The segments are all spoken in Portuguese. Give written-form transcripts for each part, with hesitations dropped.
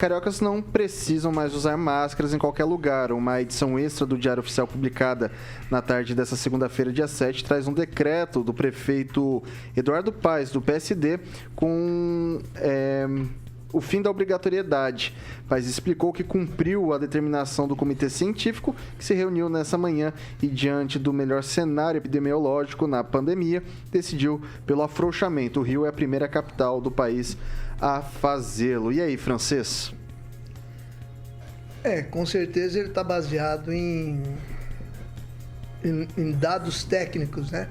Cariocas não precisam mais usar máscaras em qualquer lugar. Uma edição extra do Diário Oficial publicada na tarde dessa segunda-feira, dia 7, traz um decreto do prefeito Eduardo Paes, do PSD, com o fim da obrigatoriedade. Paes explicou que cumpriu a determinação do comitê científico que se reuniu nessa manhã e, diante do melhor cenário epidemiológico na pandemia, decidiu pelo afrouxamento. O Rio é a primeira capital do país a fazê-lo. E aí, Francês? Com certeza ele está baseado em dados técnicos, né?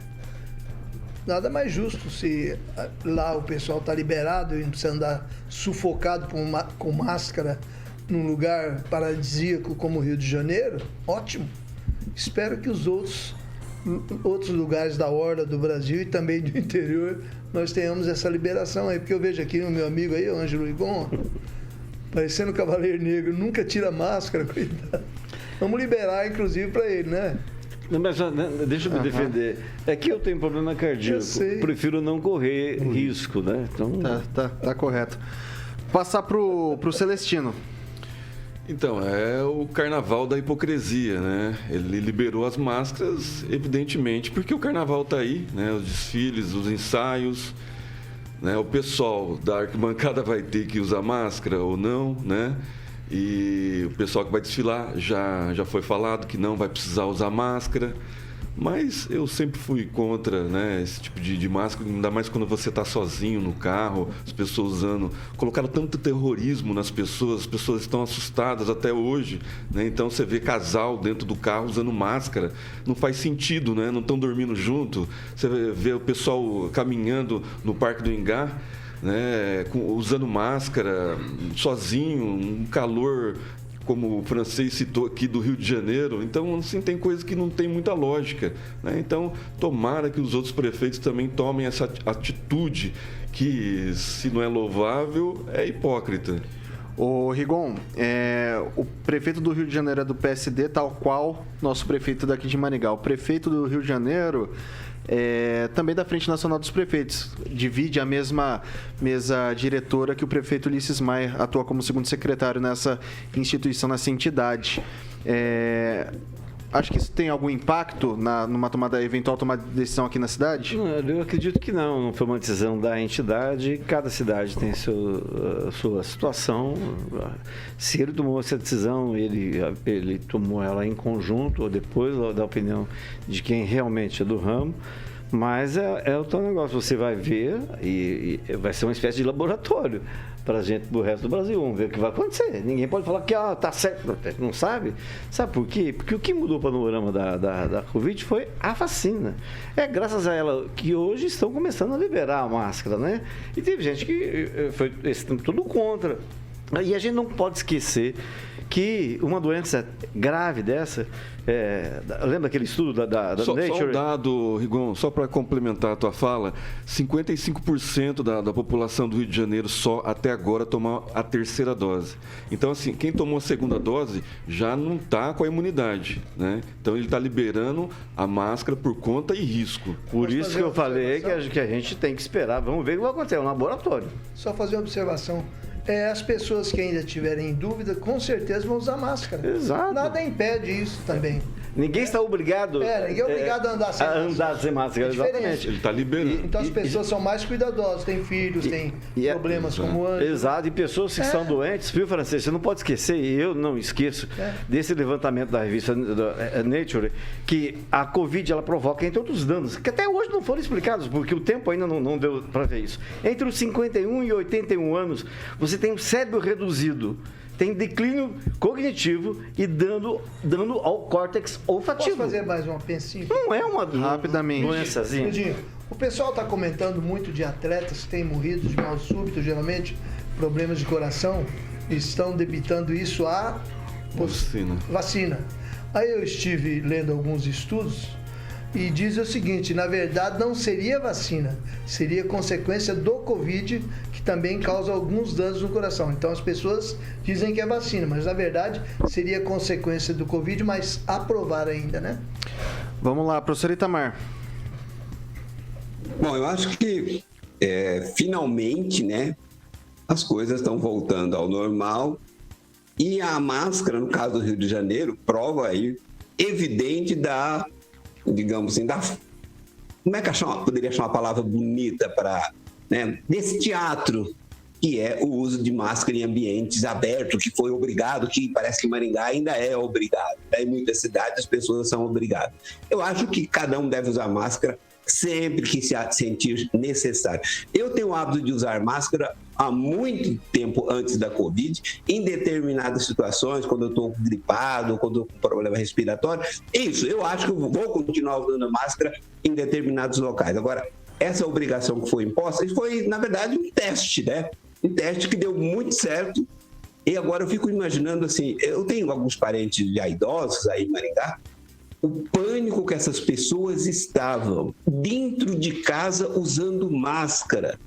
Nada mais justo se lá o pessoal está liberado e não precisa andar sufocado com máscara num lugar paradisíaco como o Rio de Janeiro. Ótimo. Espero que os outros lugares da orla do Brasil e também do interior nós tenhamos essa liberação aí, porque eu vejo aqui o meu amigo aí, o Ângelo Rigon, parecendo um cavaleiro negro, nunca tira máscara, cuidado. Vamos liberar, inclusive, para ele, né? Não, mas deixa eu me defender. É que eu tenho problema cardíaco. Prefiro não correr risco, né? Então... Tá correto. Passar pro Celestino. Então, é o carnaval da hipocrisia, né? Ele liberou as máscaras, evidentemente, porque o carnaval tá aí, né? Os desfiles, os ensaios, né? O pessoal da arquibancada vai ter que usar máscara ou não, né? E o pessoal que vai desfilar já foi falado que não vai precisar usar máscara. Mas eu sempre fui contra, né, esse tipo de máscara, ainda mais quando você está sozinho no carro, as pessoas usando. Colocaram tanto terrorismo nas pessoas, as pessoas estão assustadas até hoje, né? Então você vê casal dentro do carro usando máscara, não faz sentido, né? Não estão dormindo junto. Você vê o pessoal caminhando no Parque do Ingá, né, usando máscara, sozinho, um calor, como o Francês citou aqui, do Rio de Janeiro. Então, assim, tem coisas que não tem muita lógica, né? Então, tomara que os outros prefeitos também tomem essa atitude que, se não é louvável, é hipócrita. Ô, Rigon, o prefeito do Rio de Janeiro é do PSD, tal qual nosso prefeito daqui de Maringá. O prefeito do Rio de Janeiro também da Frente Nacional dos Prefeitos. Divide a mesma mesa diretora que o prefeito Ulisses Maia atua como segundo secretário nessa instituição, nessa entidade. Acho que isso tem algum impacto numa eventual tomada de decisão aqui na cidade? Eu acredito que não. Não foi uma decisão da entidade. Cada cidade tem sua situação. Se ele tomou essa decisão, ele tomou ela em conjunto ou depois da opinião de quem realmente é do ramo. Mas é o tal negócio. Você vai ver e vai ser uma espécie de laboratório para a gente, pro resto do Brasil. Vamos ver o que vai acontecer. Ninguém pode falar que tá certo, não sabe. Sabe por quê? Porque o que mudou o panorama da Covid foi a vacina. É graças a ela que hoje estão começando a liberar a máscara, né? E teve gente que foi tudo contra. E a gente não pode esquecer que uma doença grave dessa, lembra aquele estudo da Nature? Só um dado, Rigon, só para complementar a tua fala, 55% da população do Rio de Janeiro só até agora tomou a terceira dose. Então, assim, quem tomou a segunda dose já não está com a imunidade, né? Então, ele está liberando a máscara por conta e risco. Por isso que eu falei que a gente tem que esperar. Vamos ver o que vai acontecer, é um laboratório. Só fazer uma observação. As pessoas que ainda tiverem dúvida, com certeza vão usar máscara. Exato. Nada impede isso também. Ninguém está obrigado, ninguém é obrigado a andar sem máscara. Exatamente. Ele está liberando. Então as pessoas são mais cuidadosas, têm filhos, têm problemas como antes. Exato, e pessoas que são doentes, viu, Francês? Você não pode esquecer, e eu não esqueço, desse levantamento da revista Nature, que a Covid ela provoca, entre outros danos, que até hoje não foram explicados, porque o tempo ainda não deu para ver isso. Entre os 51 e 81 anos, você tem o cérebro reduzido, tem declínio cognitivo e dano ao córtex olfativo. Posso fazer mais uma pensinha? Não é uma doençazinha. O pessoal está comentando muito de atletas que têm morrido de mal súbito, geralmente problemas de coração, e estão debitando isso à vacina. Aí eu estive lendo alguns estudos e diz o seguinte: na verdade não seria vacina, seria consequência do Covid, que também causa alguns danos no coração. Então as pessoas dizem que é vacina, mas na verdade seria consequência do Covid, mas a provar ainda, né? Vamos lá, professor Itamar. Bom, eu acho que finalmente, né, as coisas estão voltando ao normal e a máscara, no caso do Rio de Janeiro, prova aí evidente da, digamos assim, como é que poderia achar uma palavra bonita para, né, desse teatro que é o uso de máscara em ambientes abertos, que foi obrigado, que parece que Maringá ainda é obrigado. Em muitas cidades as pessoas são obrigadas. Eu acho que cada um deve usar máscara sempre que se sentir necessário. Eu tenho o hábito de usar máscara há muito tempo antes da Covid, em determinadas situações, quando eu estou gripado, quando eu estou com problema respiratório. Isso, eu acho que eu vou continuar usando máscara em determinados locais. Agora, essa obrigação que foi imposta, isso foi, na verdade, um teste, né? Um teste que deu muito certo. E agora eu fico imaginando assim, eu tenho alguns parentes já idosos aí em Maringá, o pânico que essas pessoas estavam dentro de casa usando máscara.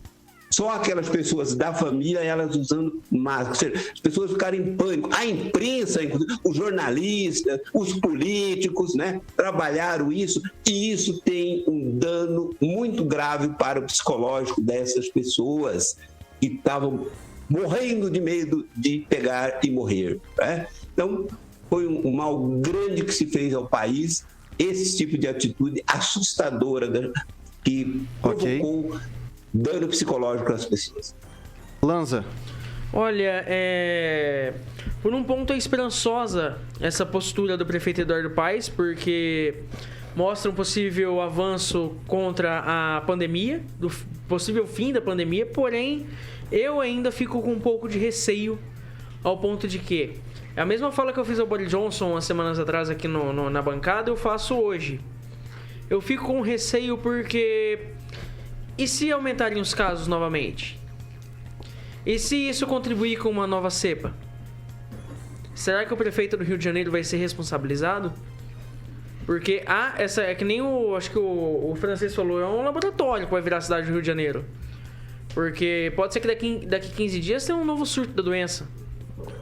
Só aquelas pessoas da família, elas usando máscara. As pessoas ficaram em pânico. A imprensa, os jornalistas, os políticos, né, trabalharam isso. E isso tem um dano muito grave para o psicológico dessas pessoas que estavam morrendo de medo de pegar e morrer, né? Então, foi um mal grande que se fez ao país, esse tipo de atitude assustadora, né, que provocou dano psicológico às pessoas. Lanza. Olha, por um ponto é esperançosa essa postura do prefeito Eduardo Paes, porque mostra um possível avanço contra a pandemia, do possível fim da pandemia, porém, eu ainda fico com um pouco de receio, ao ponto de que a mesma fala que eu fiz ao Boris Johnson umas semanas atrás aqui na bancada, eu faço hoje. Eu fico com receio porque... E se aumentarem os casos novamente? E se isso contribuir com uma nova cepa? Será que o prefeito do Rio de Janeiro vai ser responsabilizado? Porque essa é que nem acho que o francês falou, é um laboratório que vai virar a cidade do Rio de Janeiro. Porque pode ser que daqui 15 dias tenha um novo surto da doença.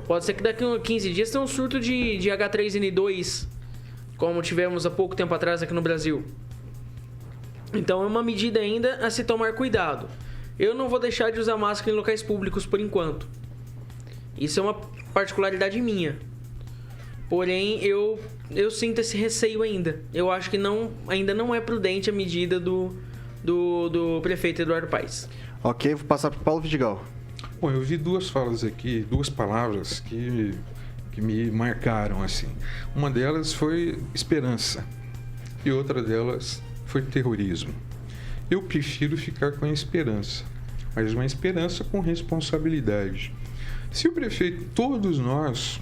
Pode ser que daqui 15 dias tenha um surto de H3N2, como tivemos há pouco tempo atrás aqui no Brasil. Então é uma medida ainda a se tomar cuidado. Eu não vou deixar de usar máscara em locais públicos por enquanto. Isso é uma particularidade minha. Porém, eu sinto esse receio ainda. Eu acho que ainda não é prudente a medida do prefeito Eduardo Paes. Ok, vou passar para o Paulo Vidigal. Bom, eu vi duas falas aqui, duas palavras que me marcaram, assim. Uma delas foi esperança e outra delas foi terrorismo. Eu prefiro ficar com a esperança, mas uma esperança com responsabilidade. Se o prefeito, todos nós,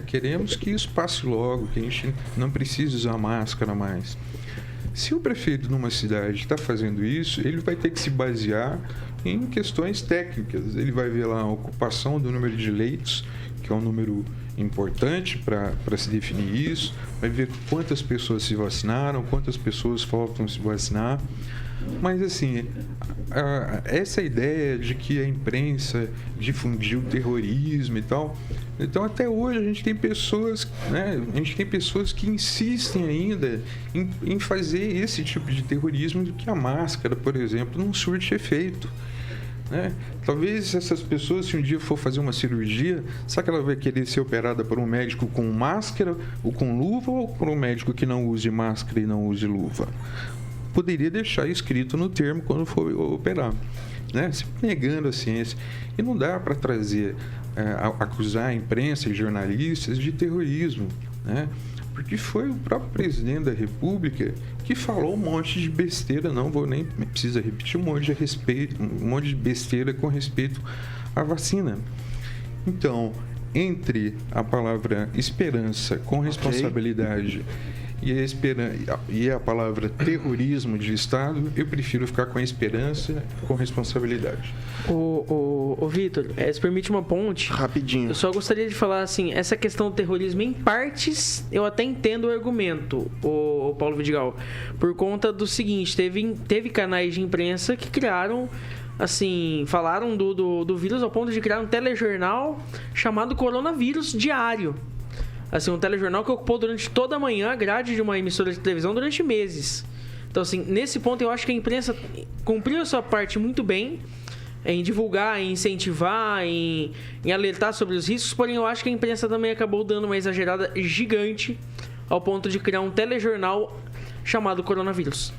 queremos que isso passe logo, que a gente não precise usar máscara mais. Se o prefeito numa cidade está fazendo isso, ele vai ter que se basear em questões técnicas. Ele vai ver lá a ocupação do número de leitos, que é um número importante para se definir isso, vai ver quantas pessoas se vacinaram, quantas pessoas faltam se vacinar. Mas, assim, essa ideia de que a imprensa difundiu o terrorismo e tal... Então, até hoje, a gente tem pessoas, que insistem ainda em fazer esse tipo de terrorismo do que a máscara, por exemplo, não surte efeito. Né? Talvez essas pessoas, se um dia for fazer uma cirurgia, será que ela vai querer ser operada por um médico com máscara ou com luva, ou por um médico que não use máscara e não use luva? Poderia deixar escrito no termo quando for operar, né? Se negando a ciência. E não dá para trazer, acusar a imprensa e jornalistas de terrorismo, né? Porque foi o próprio presidente da República que falou um monte de besteira, não vou nem precisar repetir, um monte de besteira com respeito à vacina. Então, entre a palavra esperança com responsabilidade e a palavra terrorismo de Estado, eu prefiro ficar com a esperança com responsabilidade. Ô Vitor, se permite uma ponte. Rapidinho. Eu só gostaria de falar assim, essa questão do terrorismo, em partes, eu até entendo o argumento, o Paulo Vidigal, por conta do seguinte, teve canais de imprensa que criaram, assim, falaram do vírus ao ponto de criar um telejornal chamado Coronavírus Diário. Assim, um telejornal que ocupou durante toda a manhã a grade de uma emissora de televisão durante meses. Então, assim, nesse ponto eu acho que a imprensa cumpriu a sua parte muito bem, em divulgar, em incentivar, em alertar sobre os riscos, porém eu acho que a imprensa também acabou dando uma exagerada gigante ao ponto de criar um telejornal chamado Coronavírus.